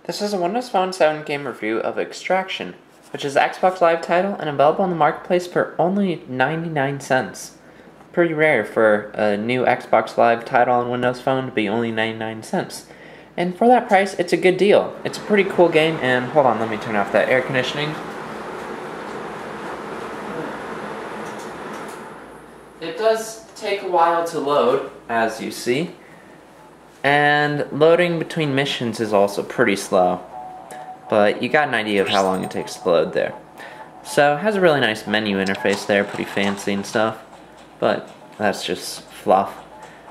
This is a Windows Phone 7 game review of Extraction, which is an Xbox Live title and available in the marketplace for only 99 cents. Pretty rare for a new Xbox Live title on Windows Phone to be only 99 cents. And for that price, it's a good deal. It's a pretty cool game, and hold on, let me turn off that air conditioning. It does take a while to load, as you see. And loading between missions is also pretty slow, but you got an idea of how long it takes to load there. So it has a really nice menu interface there, pretty fancy and stuff, but that's just fluff.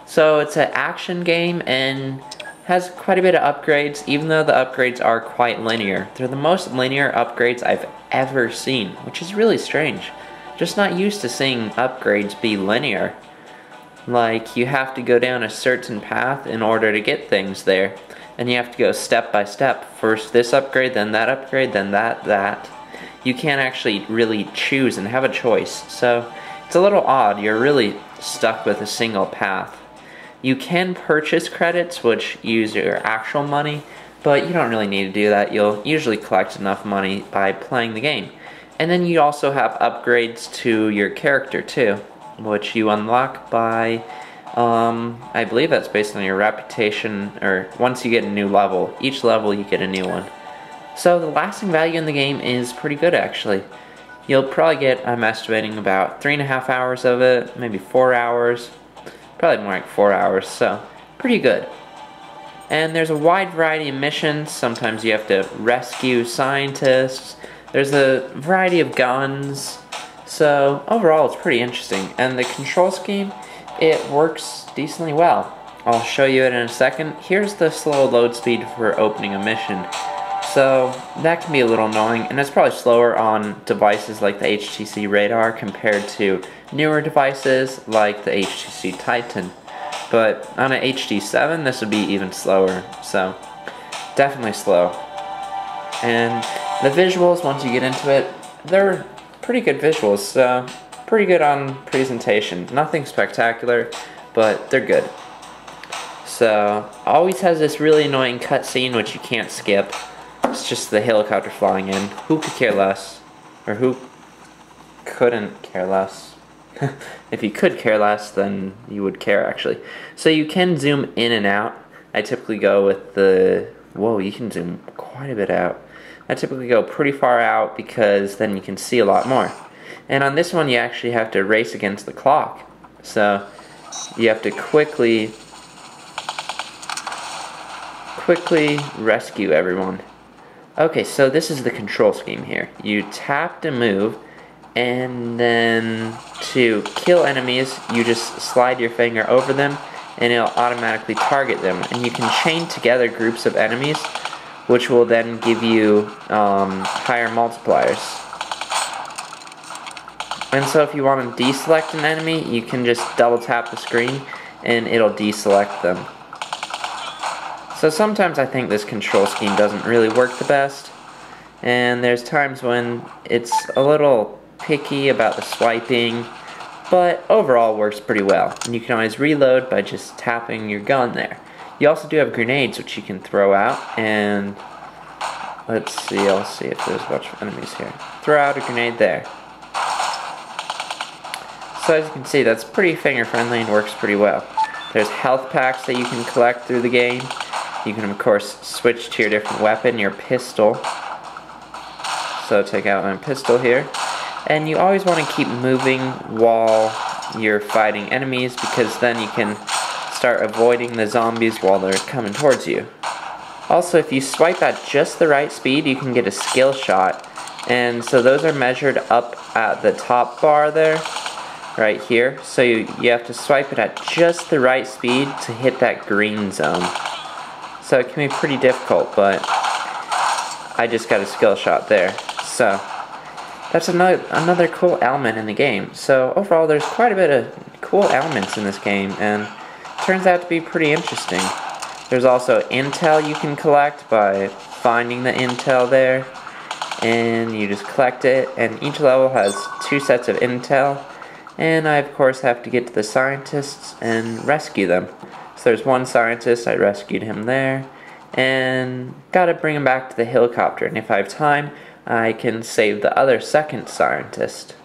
So it's an action game and has quite a bit of upgrades, even though the upgrades are quite linear. They're the most linear upgrades I've ever seen, which is really strange. Just not used to seeing upgrades be linear. Like, you have to go down a certain path in order to get things there. And you have to go step by step. First this upgrade, then that upgrade, then that. You can't actually really choose and have a choice. So, it's a little odd. You're really stuck with a single path. You can purchase credits, which use your actual money, but you don't really need to do that. You'll usually collect enough money by playing the game. And then you also have upgrades to your character, too, which you unlock by, I believe that's based on your reputation, or once you get a new level. Each level you get a new one. So the lasting value in the game is pretty good, actually. You'll probably get, I'm estimating, about 3.5 hours of it, maybe 4 hours. Probably more like 4 hours, so pretty good. And there's a wide variety of missions. Sometimes you have to rescue scientists. There's a variety of guns. So, overall, it's pretty interesting. And the control scheme, it works decently well. I'll show you it in a second. Here's the slow load speed for opening a mission. So, that can be a little annoying, and it's probably slower on devices like the HTC Radar compared to newer devices like the HTC Titan. But on an HD7, this would be even slower. So, definitely slow. And the visuals, once you get into it, they're pretty good visuals, so pretty good on presentation. Nothing spectacular, but they're good. So, always has this really annoying cutscene which you can't skip. It's just the helicopter flying in. Who could care less? Or who couldn't care less? If you could care less, then you would care, actually. So you can zoom in and out. I typically go with the... Whoa, you can zoom quite a bit out. I typically go pretty far out because then you can see a lot more. And on this one you actually have to race against the clock. So you have to quickly rescue everyone. Okay, so this is the control scheme here. You tap to move, and then to kill enemies you just slide your finger over them and it'll automatically target them. And you can chain together groups of enemies, which will then give you higher multipliers. And so if you want to deselect an enemy, you can just double tap the screen and it'll deselect them. So sometimes I think this control scheme doesn't really work the best, and there's times when it's a little picky about the swiping, but overall works pretty well. And you can always reload by just tapping your gun there. You also do have grenades which you can throw out, and let's see, I'll see if there's a bunch of enemies here. Throw out a grenade there. So as you can see, that's pretty finger friendly and works pretty well. There's health packs that you can collect through the game. You can of course switch to your different weapon, your pistol. So take out my pistol here. And you always want to keep moving while you're fighting enemies, because then you can start avoiding the zombies while they're coming towards you. Also, if you swipe at just the right speed, you can get a skill shot. And so those are measured up at the top bar there, right here. So you have to swipe it at just the right speed to hit that green zone. So it can be pretty difficult, but I just got a skill shot there. So that's another cool element in the game. So overall, there's quite a bit of cool elements in this game, and it turns out to be pretty interesting. There's also intel you can collect by finding the intel there, and you just collect it, and each level has 2 sets of intel, and I of course have to get to the scientists and rescue them. So there's one scientist, I rescued him there, and gotta bring him back to the helicopter, and if I have time, I can save the other second scientist.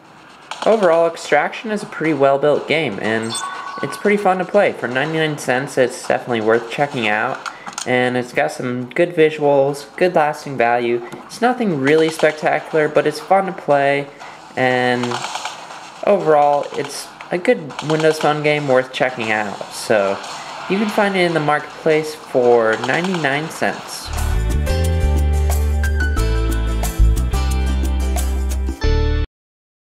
Overall, Extraction is a pretty well-built game, and it's pretty fun to play. For 99 cents, it's definitely worth checking out, and it's got some good visuals, good lasting value. It's nothing really spectacular, but it's fun to play, and overall, it's a good Windows Phone game worth checking out. So, you can find it in the marketplace for 99 cents.